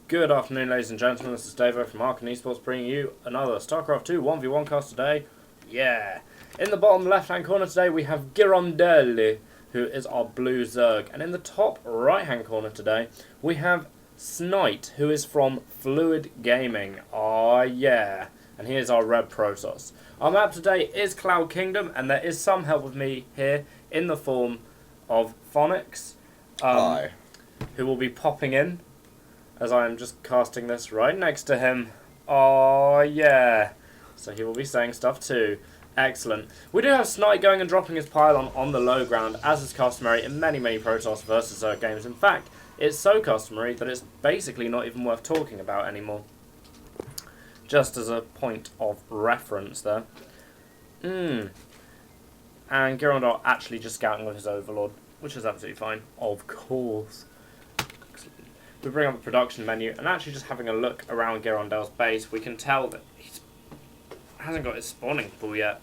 Good afternoon, ladies and gentlemen. This is Davo from Esports bringing you another Starcraft 2 1v1 cast today. Yeah! In the bottom left-hand corner today, we have Girondelle, who is our blue Zerg. And in the top right-hand corner today, we have FluiҙSnight, who is from Fluid Gaming. Oh, yeah! And here's our red Protoss. Our map today is Cloud Kingdom, and there is some help with me here in the form of Phonics. Hi. Who will be popping in as I am just casting this right next to him. Oh, yeah. So he will be saying stuff too. Excellent. We do have FluiҙSnight going and dropping his pylon on the low ground, as is customary in many Protoss versus Zerg games. In fact, it's so customary that it's basically not even worth talking about anymore. Just as a point of reference there. And Girondelle actually just scouting with his Overlord, which is absolutely fine. Of course. We bring up the production menu and actually just having a look around Girondelle's base, we can tell that he hasn't got his spawning pool yet,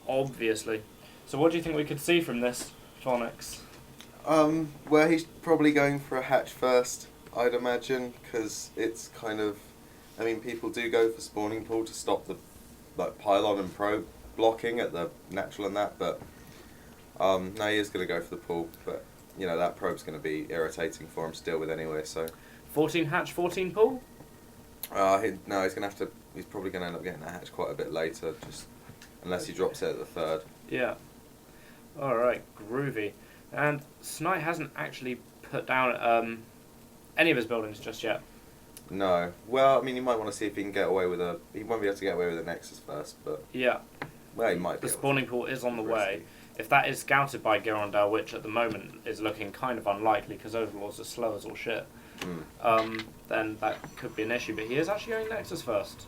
obviously. So what do you think we could see from this, Phonics? Well, he's probably going for a hatch first, I'd imagine, because it's kind of, I mean, people do go for spawning pool to stop the pylon and probe blocking at the natural and that, but no, he is going to go for the pool, but you know, that probe's going to be irritating for him to deal with anyway, so... 14 hatch, 14 pool? No, he's going to have to... He's probably going to end up getting that hatch quite a bit later, just unless he drops it at the third. Yeah. Alright, groovy. And FluiÐSnight hasn't actually put down any of his buildings just yet. No. Well, I mean, he might want to see if he can get away with a... He won't be able to get away with a Nexus first, but... Yeah. Well, he might be. The spawning pool is on the way. If that is scouted by Girondelle, which at the moment is looking kind of unlikely because Overlords are slow as all shit, then that could be an issue. But he is actually going Nexus first.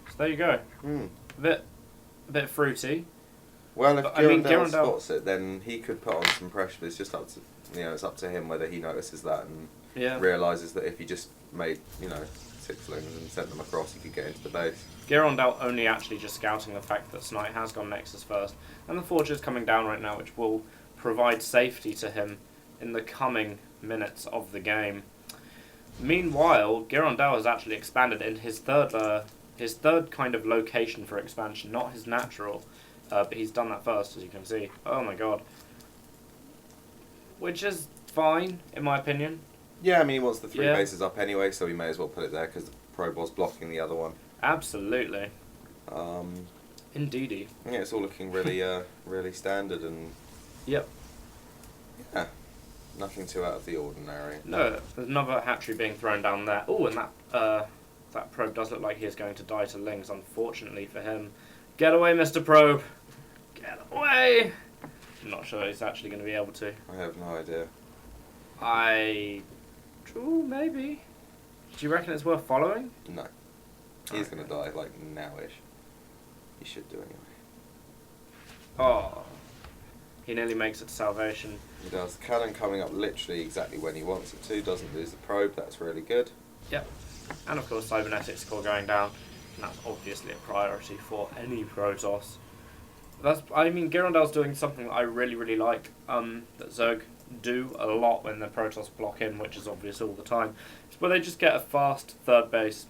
So there you go. A bit fruity. Well, if Girondelle spots it, then he could put on some pressure. But it's just up to it's up to him whether he notices that and realises that if he just made 6 lings and sent them across, he could get into the base. Girondelle only actually just scouting the fact that FluiÐSnight has gone Nexus first, and the Forge is coming down right now, which will provide safety to him in the coming minutes of the game. Meanwhile, Girondelle has actually expanded in his third kind of location for expansion, not his natural, but he's done that first, as you can see. Oh my god. Which is fine, in my opinion. Yeah, I mean, he wants the 3 bases up anyway, so we may as well put it there, because the probe was blocking the other one. Absolutely. Indeedy. Yeah, it's all looking really, really standard and... Yep. Yeah, nothing too out of the ordinary. No, there's another hatchery being thrown down there. Oh, and that probe does look like he is going to die to Lings, unfortunately for him. Get away, Mr. Probe! Get away! I'm not sure he's actually going to be able to. I have no idea. Ooh, maybe. Do you reckon it's worth following? No. He's going to die, like, now-ish. He should do anyway. Oh. He nearly makes it to salvation. He does. Cannon coming up literally exactly when he wants it to. Doesn't lose the probe. That's really good. Yep. And, of course, Cybernetics core going down. And that's obviously a priority for any Protoss. Girondelle's doing something that I really, really like. That Zerg do a lot when the Protoss block in, which is obvious all the time. It's where they just get a fast third base.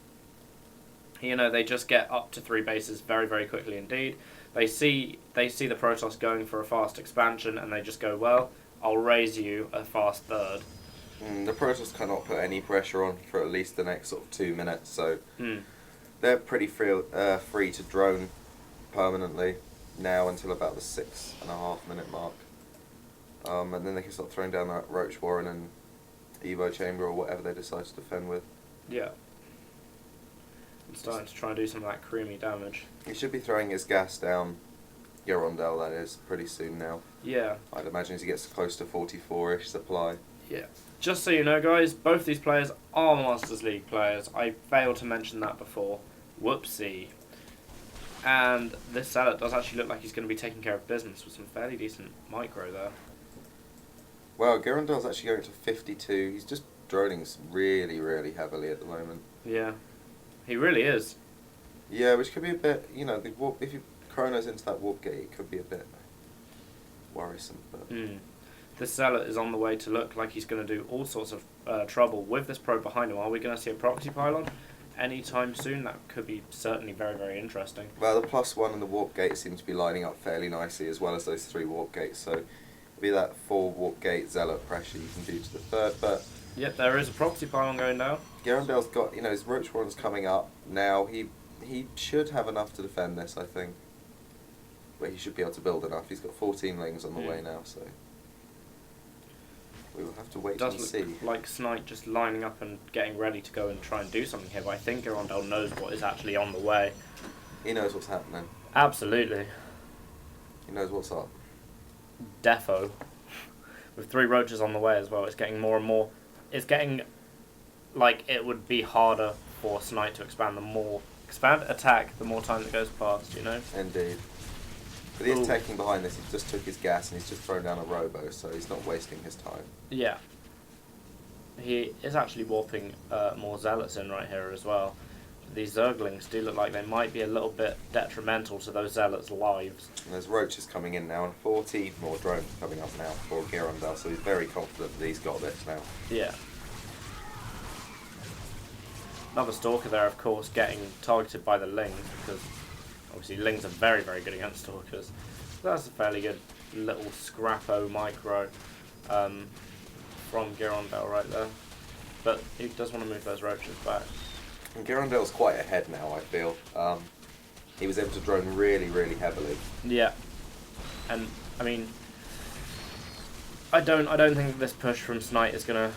They just get up to 3 bases very, very quickly indeed. They see the Protoss going for a fast expansion, and they just go, well, I'll raise you a fast third. The Protoss cannot put any pressure on for at least the next sort of 2 minutes, so they're pretty free to drone permanently now until about the 6.5 minute mark. And then they can start throwing down that Roach Warren and Evo Chamber or whatever they decide to defend with. Yeah. I'm starting to try and do some of that creamy damage. He should be throwing his gas down, Girondelle that is, pretty soon now. Yeah. I'd imagine as he gets close to 44-ish supply. Yeah. Just so you know, guys, both these players are Masters League players. I failed to mention that before. Whoopsie. And this Zealot does actually look like he's going to be taking care of business with some fairly decent micro there. Well, Girondelle's actually going to 52. He's just droning really, really heavily at the moment. Yeah. He really is. Yeah, which could be a bit, the warp, if you Chronos into that warp gate, it could be a bit worrisome. But This Zealot is on the way to look like he's going to do all sorts of trouble with this probe behind him. Are we going to see a proxy pylon anytime soon? That could be certainly very, very interesting. Well, the +1 and the warp gate seem to be lining up fairly nicely, as well as those 3 warp gates. So, it'll be that 4 warp gate Zealot pressure you can do to the 3rd. But yep, there is a proxy pylon going down. Girondelle's got, his Roach Warren's coming up now. He should have enough to defend this, I think. But he should be able to build enough. He's got 14 lings on the way now, so we will have to wait and see. Does look like FluiҙSnight just lining up and getting ready to go and try and do something here, but I think Girondelle knows what is actually on the way. He knows what's happening. Absolutely. He knows what's up. Defo. With 3 roaches on the way as well, it's getting more and more... It's getting like it would be harder for FluiÐSnight to expand attack the more time that goes past, you know? Indeed. But he is taking behind this. He just took his gas and he's just thrown down a robo, so he's not wasting his time. Yeah. He is actually warping more Zealots in right here as well. These Zerglings do look like they might be a little bit detrimental to those Zealots' lives. And there's roaches coming in now, and 14 more drones coming up now for Girondelle, so he's very confident that he's got this now. Yeah. Another Stalker there, of course, getting targeted by the Lings, because obviously Lings are very, very good against Stalkers. So that's a fairly good little scrappo micro from Girondelle right there. But he does want to move those roaches back. And Girondelle's quite ahead now, I feel. He was able to drone really, really heavily. Yeah. And, I mean, I don't think this push from FluiÐSnight is going to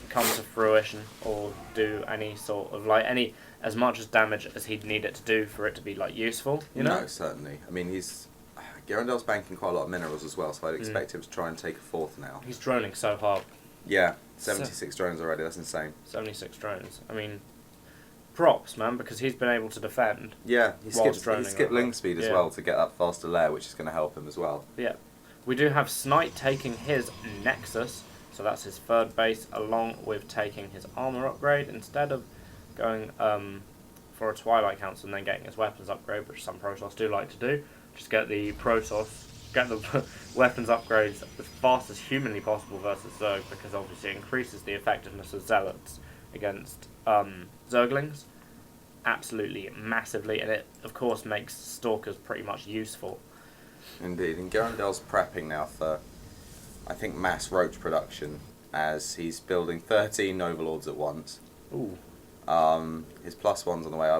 come to fruition or do any sort of, as much as damage as he'd need it to do for it to be, useful, you know? No, certainly. I mean, Girondelle's banking quite a lot of minerals as well, so I'd expect him to try and take a 4th now. He's droning so hard. Yeah, 76 drones already, that's insane. 76 drones. I mean, props, man, because he's been able to defend. Yeah, he skipped ling speed as Yeah. well to get that faster layer, which is going to help him as well. Yeah. We do have FluiÐSnight taking his Nexus, so that's his 3rd base, along with taking his armor upgrade, instead of going for a Twilight Council and then getting his weapons upgrade, which some Protoss do like to do. Just get the weapons upgrades as fast as humanly possible versus Zerg, because obviously it increases the effectiveness of Zealots against Zerglings absolutely massively, and it of course makes Stalkers pretty much useful. Indeed, and Girondelle's prepping now for, I think, mass roach production, as he's building 13 Overlords at once. Ooh. His +1's on the way.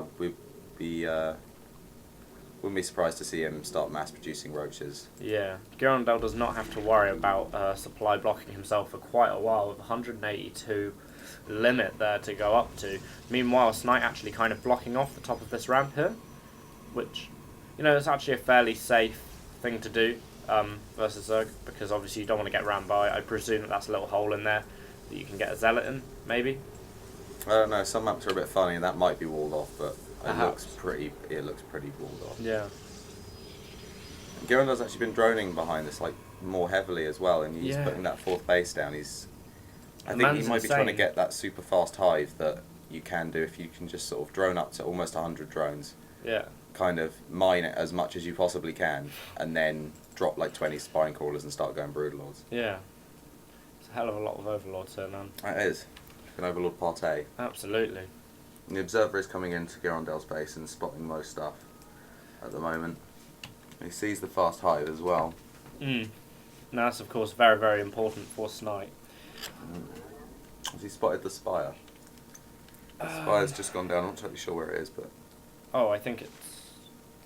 Wouldn't be surprised to see him start mass producing roaches. Yeah, Girondelle does not have to worry about supply blocking himself for quite a while, with 182 limit there to go up to. Meanwhile, FluiÐSnight actually kind of blocking off the top of this ramp here, which, it's actually a fairly safe thing to do versus Zerg, because obviously you don't want to get rammed by. I presume that's a little hole in there that you can get a Zealot in, maybe? I don't know, some maps are a bit funny and that might be walled off, but Perhaps. it looks pretty walled off. Yeah. Girondelle's actually been droning behind this more heavily as well, and he's putting that 4th base down. I think he might be trying to get that super fast hive that you can do if you can just sort of drone up to almost 100 drones. Yeah. Kind of mine it as much as you possibly can, and then drop 20 spine crawlers and start going broodlords. Yeah. It's a hell of a lot of Overlords here, man. It is. An Overlord Partey. Absolutely. And the Observer is coming into Girondelle's base and spotting most stuff at the moment. He sees the fast hive as well. Now that's of course very, very important for FluiÐSnight. Has he spotted the spire? The spire's just gone down. I'm not totally sure where it is, but... Oh, I think it's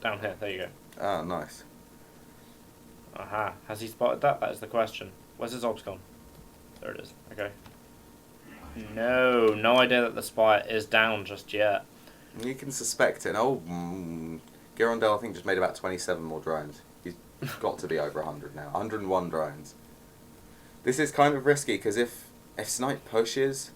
down here. There you go. Ah, nice. Aha. Has he spotted that? That is the question. Where's his obs gone? There it is. Okay. No idea that the spire is down just yet. You can suspect it. Girondelle, I think, just made about 27 more drones. He's got to be over 100 now. 101 drones. This is kind of risky, because if FluiÐSnight pushes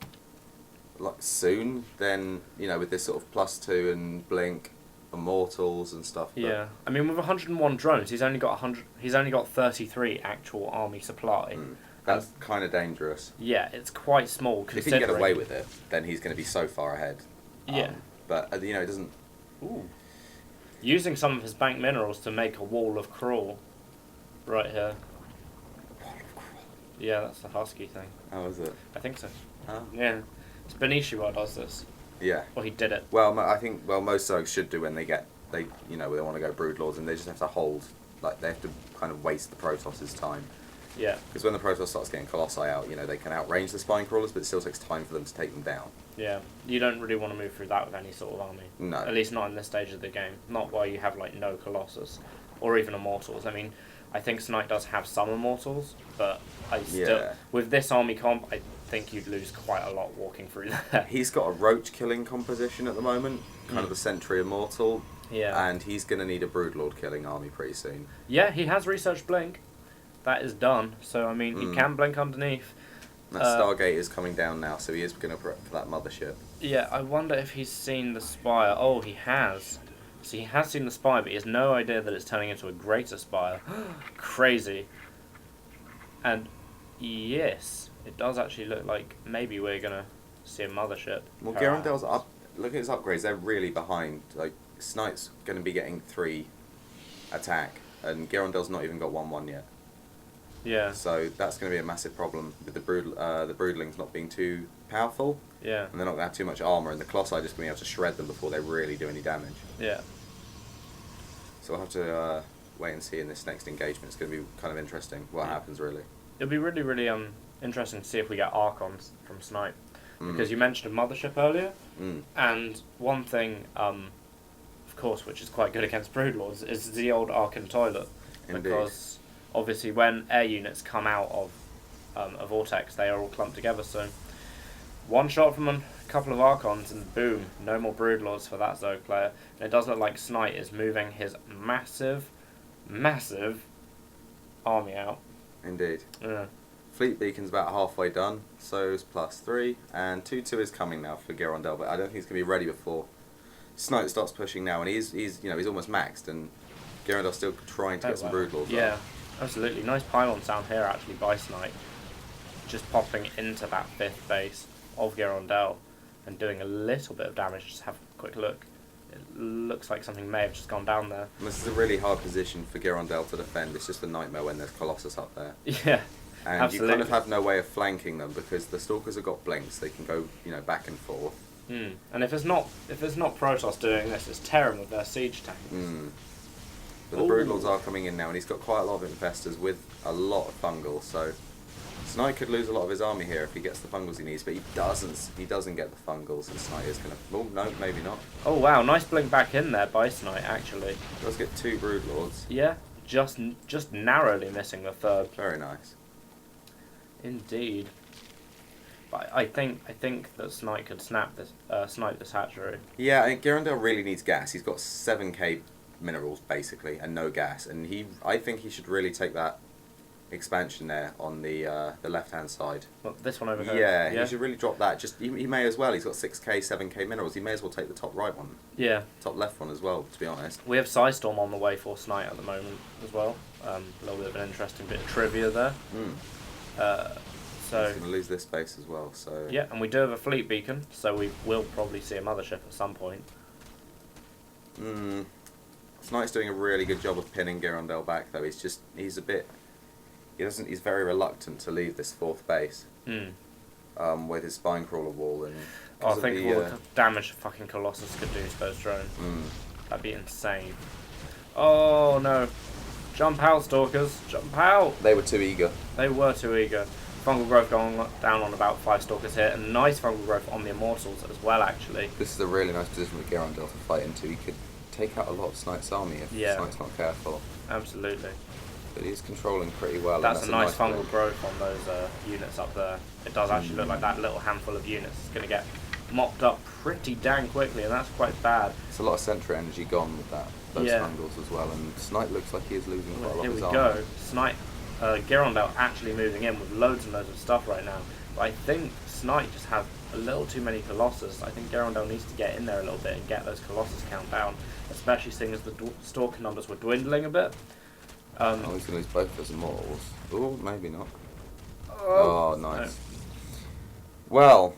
soon, then, with this sort of +2 and blink, immortals and stuff. Yeah. I mean, with 101 drones, he's only got 33 actual army supply. That's kind of dangerous. Yeah, it's quite small. If he can get away with it, then he's going to be so far ahead. Yeah. But, it doesn't... Ooh. Using some of his bank minerals to make a wall of crawl. Right here. Yeah, that's the Husky thing. How is it? I think so. Oh. Yeah. It's Benicio does this. Yeah. Well, he did it. Well, I think most Zergs should do when they want to go Broodlords, and they just have to hold, like, they have to kind of waste the Protoss' time. Yeah. Because when the Protoss starts getting Colossi out, they can outrange the Spine Crawlers, but it still takes time for them to take them down. Yeah. You don't really want to move through that with any sort of army. No. At least not in this stage of the game. Not while you have, like, no Colossus. Or even Immortals. I mean, I think Snipe does have some Immortals, but with this army comp, I think you'd lose quite a lot walking through there. He's got a roach killing composition at the moment, kind of the Sentry Immortal. Yeah. And he's going to need a Broodlord killing army pretty soon. Yeah, he has researched Blink. That is done. So, I mean, he can blink underneath. That Stargate is coming down now, so he is going to prep for that mothership. Yeah, I wonder if he's seen the Spire. Oh, he has. So he has seen the Spire, but he has no idea that it's turning into a greater Spire. Crazy. And yes, it does actually look like maybe we're going to see a mothership. Well, Girondelle's up. Look at his upgrades. They're really behind. Like, Snipe's going to be getting 3 attack, and Girondelle's not even got 1/1 yet. Yeah. So that's going to be a massive problem with the Broodlings not being too powerful. Yeah. And they're not going to have too much armor, and the Colossi are just going to be able to shred them before they really do any damage. Yeah. So we'll have to wait and see in this next engagement. It's going to be kind of interesting what happens, really. It'll be really, really interesting to see if we get Archons from Snipe. Because you mentioned a mothership earlier, and one thing, of course, which is quite good against Broodlords, is the old Archon toilet. Indeed. Because obviously when air units come out of a vortex, they are all clumped together, so one shot from a couple of Archons and boom, no more Broodlords for that Zerg player. And it does look like Snipe is moving his massive, massive army out. Indeed. Yeah. Fleet Beacon's about halfway done, so it's +3, and 2-2 is coming now for Girondelle, but I don't think he's going to be ready before Snipe starts pushing now, and he's almost maxed, and Girondelle's still trying to get some Broodlords. Yeah, absolutely. Nice pylon sound here actually by Snipe, just popping into that 5th base of Girondelle and doing a little bit of damage. Just have a quick look. It looks like something may have just gone down there. And this is a really hard position for Girondelle to defend. It's just a nightmare when there's Colossus up there. Yeah. And absolutely. you kind of have no way of flanking them because the Stalkers have got blinks. They can go, back and forth. And if it's not Protoss doing this, it's Terran with their siege tanks. But the Broodlords are coming in now, and he's got quite a lot of infestors with a lot of fungal. So Snipe could lose a lot of his army here if he gets the fungals he needs, but he doesn't. He doesn't get the fungals, and Snipe is gonna. Oh no, maybe not. Oh wow, nice blink back in there by Snipe actually. He does get 2 Broodlords. Yeah, just narrowly missing the 3rd. Very nice. Indeed. But I think that Snipe could snipe this hatchery. Yeah, I think Girondelle really needs gas. He's got 7k minerals basically and no gas, and I think he should really take that expansion there on the left hand side. Well, this one over here. Yeah, he should really drop that. Just he may as well. He's got 6k, 7k minerals. He may as well take the top right one. Yeah. Top left one as well. To be honest. We have Psystorm on the way for Snipe at the moment as well. A little bit of an interesting bit of trivia there. So he's going to lose this space as well. So yeah, and we do have a fleet beacon, so we will probably see a mothership at some point. Snipe's doing a really good job of pinning Girondelle back though. He's very reluctant to leave this 4th base. With his spine crawler wall and. I think all the damage fucking Colossus could do to those drones. That'd be insane. Oh no. Jump out, Stalkers. Jump out. They were too eager. They were too eager. Fungal growth going down on about 5 Stalkers here, and nice fungal growth on the Immortals as well, actually. This is a really nice position for Girondelle to fight into. He could take out a lot of Snipe's army if Snipe's not careful. Absolutely. But he's controlling pretty well. That's a nice fungal growth on those units up there. It does actually look like that little handful of units is going to get mopped up pretty dang quickly, and that's quite bad. It's a lot of Sentry energy gone with those fungals as well, and Snipe looks like he is losing quite a lot of his army. Here we go. Snipe, Girondelle actually moving in with loads and loads of stuff right now. But I think Snipe just has a little too many Colossus. I think Girondelle needs to get in there a little bit and get those Colossus count down, especially seeing as the Stalker numbers were dwindling a bit. He's going to lose both those Immortals. Oh, maybe not. Oh, nice. No. Well,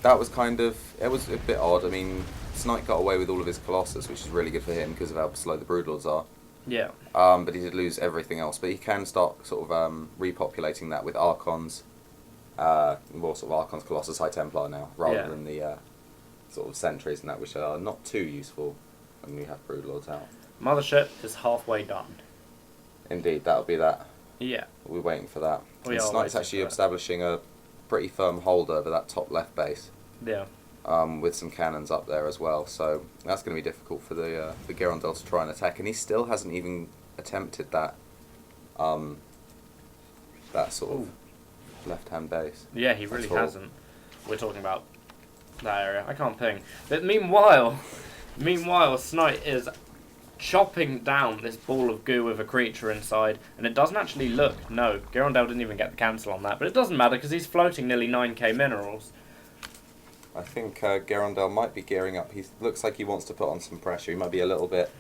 that was it was a bit odd. I mean, Snipe got away with all of his Colossus, which is really good for him because of how slow the Broodlords are. Yeah. But he did lose everything else. But he can start sort of repopulating that with Archons, more sort of Archons, Colossus, High Templar now, rather than the sort of sentries and that, which are not too useful when you have Broodlords out. Mothership is halfway done. Indeed, that'll be that. Yeah. We're waiting for that. We and are Snight's waiting actually for it. establishing a pretty firm hold over that top left base. Yeah. With some cannons up there as well, so that's going to be difficult for the Girondelle to try and attack, and he still hasn't even attempted that that sort of left-hand base. Yeah, he really at all. hasn't. We're talking about that area. I can't ping. But meanwhile, Snight is chopping down this ball of goo with a creature inside, and it doesn't actually look. No, Girondelle didn't even get the cancel on that, but it doesn't matter because he's floating nearly 9k minerals. I think Girondelle might be gearing up. He looks like he wants to put on some pressure. He might be a little bit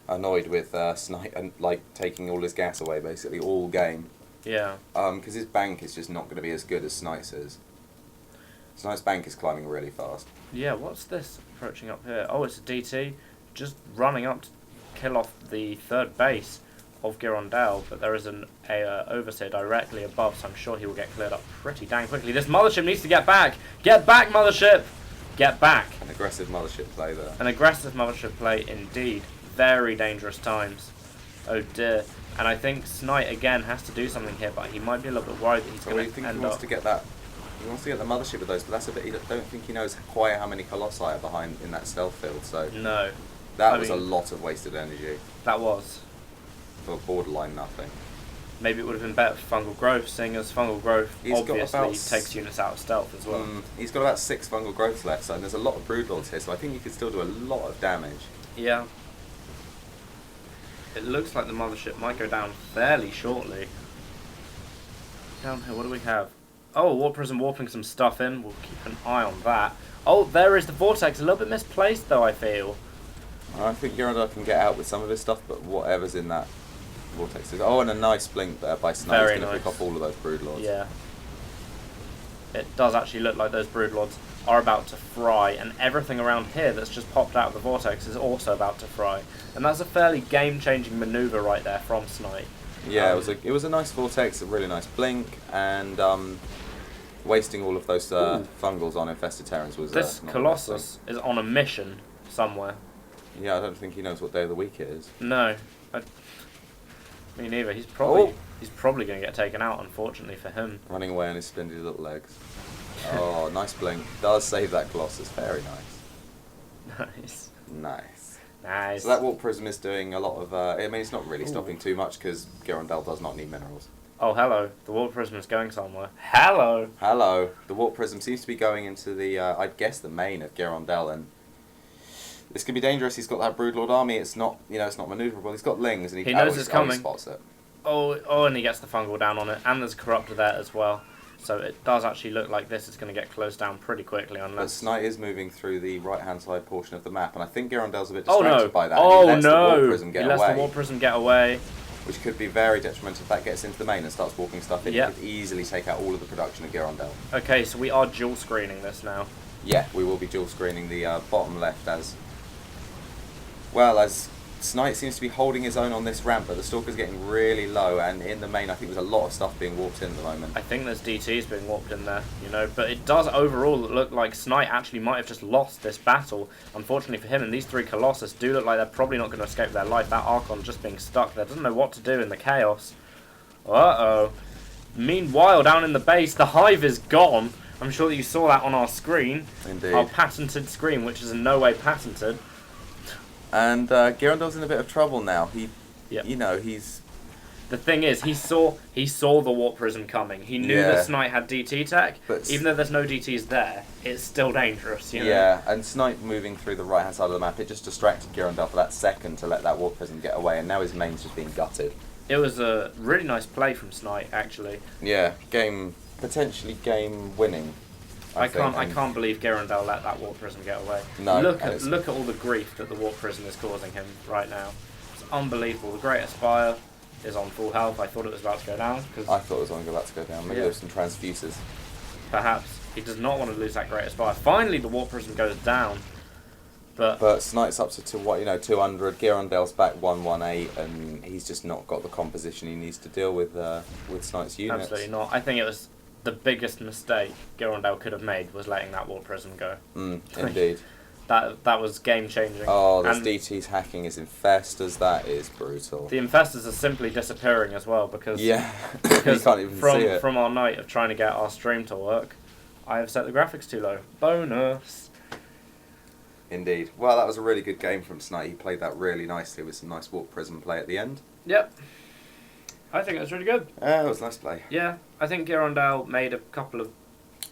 annoyed with Snight and like taking all his gas away basically all game. Yeah. Because his bank is just not going to be as good as Snight's is. Snight's bank is climbing really fast. Yeah, what's this approaching up here? Oh, it's a DT just running up to kill off the third base of Girondelle, but there is an overseer directly above, so I'm sure he will get cleared up pretty dang quickly. This mothership needs to get back! Get back, mothership! Get back! An aggressive mothership play there. An aggressive mothership play indeed. Very dangerous times. Oh dear. And I think Snight again has to do something here, but he might be a little bit worried that he's Well, going I to think end he wants up... to get that. He wants to get the mothership with those, but that's a bit. I don't think he knows quite how many colossi are behind in that stealth field. So No. that was a lot of wasted energy That was. for borderline nothing. Maybe it would have been better for Fungal Growth, seeing as Fungal Growth He's got obviously about takes units out of stealth as well. He's got about 6 fungal growths left, so and there's a lot of Broodlords here, so I think he could still do a lot of damage. Yeah. It looks like the mothership might go down fairly shortly. Down here, what do we have? Oh, Warp Prism warping some stuff in. We'll keep an eye on that. Oh, there is the Vortex. A little bit misplaced, though, I feel. I think Girondelle can get out with some of his stuff, but whatever's in that vortex is... Oh, and a nice blink there by Snight. He's going to pick off all of those Broodlords. Yeah. It does actually look like those Broodlords are about to fry, and everything around here that's just popped out of the Vortex is also about to fry. And that's a fairly game-changing manoeuvre right there from Snight. Yeah, it was a nice vortex, a really nice blink, and wasting all of those fungals on infested terrans was... This not Colossus is on a mission somewhere. Yeah, I don't think he knows what day of the week it is. No. Me neither. He's probably going to get taken out, unfortunately for him. Running away on his splendid little legs. Oh, nice blink. Does save that Colossus. Very nice. Nice. Nice. Nice. So that Warp Prism is doing a lot of... I mean, it's not really stopping too much because Girondelle does not need minerals. Oh, hello. The Warp Prism is going somewhere. Hello! Hello. The Warp Prism seems to be going into the, I'd guess, the main of Girondelle, and this could be dangerous. He's got that Broodlord army. It's not, it's not maneuverable. He's got Lings, and He knows it's coming. He spots it. Oh, and he gets the fungal down on it, and there's a Corruptor there as well. So it does actually look like this is going to get closed down pretty quickly, But unless... Snight is moving through the right-hand side portion of the map, and I think Girondelle's a bit Oh distracted no! by that. Oh He lets the no! Warp Prism He get lets away, the Warp Prism get away. which could be very detrimental if that gets into the main and starts walking stuff in. Yeah. It could easily take out all of the production of Girondelle. Okay, so we are dual screening this now. Yeah, we will be dual screening the bottom left as Snight seems to be holding his own on this ramp, but the Stalker's getting really low, and in the main I think there's a lot of stuff being warped in at the moment. I think there's DTs being warped in there, but it does overall look like Snight actually might have just lost this battle, unfortunately for him, and these three Colossus do look like they're probably not going to escape their life. That Archon just being stuck there, doesn't know what to do in the chaos. Uh-oh. Meanwhile, down in the base, the Hive is gone. I'm sure that you saw that on our screen. Indeed. Our patented screen, which is in no way patented. And Girondelle's in a bit of trouble now. Yep. He's... The thing is, he saw the Warp Prism coming. He knew that Snight had DT tech. But even though there's no DTs there, it's still dangerous, Yeah, and Snight moving through the right-hand side of the map, it just distracted Girondelle for that second to let that Warp Prism get away, and now his main's just being gutted. It was a really nice play from Snight, actually. Yeah, potentially game winning. I can't believe Girondelle let that Warp Prism get away. No, Look at all the grief that the Warp Prism is causing him right now. It's unbelievable. The Great Aspire is on full health. I thought it was about to go down. I thought it was about to go down. Maybe there's some transfuses. Perhaps. He does not want to lose that Great Aspire. Finally, the Warp Prism goes down. But Snight's up to what 200. Girondelle's back 118, and he's just not got the composition he needs to deal with Snight's units. absolutely not. I think it was the biggest mistake Girondelle could have made was letting that warp prism go. Indeed. That was game changing. Oh, this DT's hacking his infestors. That is brutal. The infestors are simply disappearing as well because you can't even see it. From our night of trying to get our stream to work, I have set the graphics too low. Bonus. Indeed. Well, that was a really good game from Snight. He played that really nicely with some nice warp prism play at the end. Yep. I think it was really good. It was nice play. Yeah, I think Girondelle made a couple of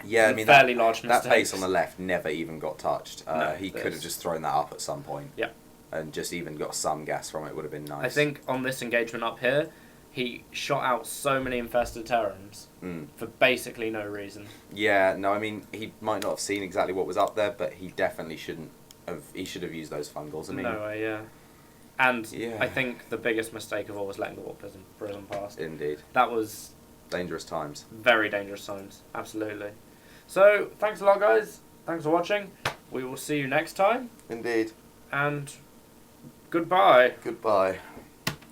fairly large mistakes. That base on the left never even got touched. No, he could have just thrown that up at some point. Yeah. And just even got some gas from it would have been nice. I think on this engagement up here, he shot out so many infested Terrans for basically no reason. Yeah, no, I mean, he might not have seen exactly what was up there, but he definitely shouldn't have. He should have used those fungals. I mean, No way, yeah. And I think the biggest mistake of all was letting the warp prism pass. Indeed. That was Dangerous times. very dangerous times, absolutely. So, thanks a lot, guys. Thanks for watching. We will see you next time, Indeed. and goodbye. Goodbye.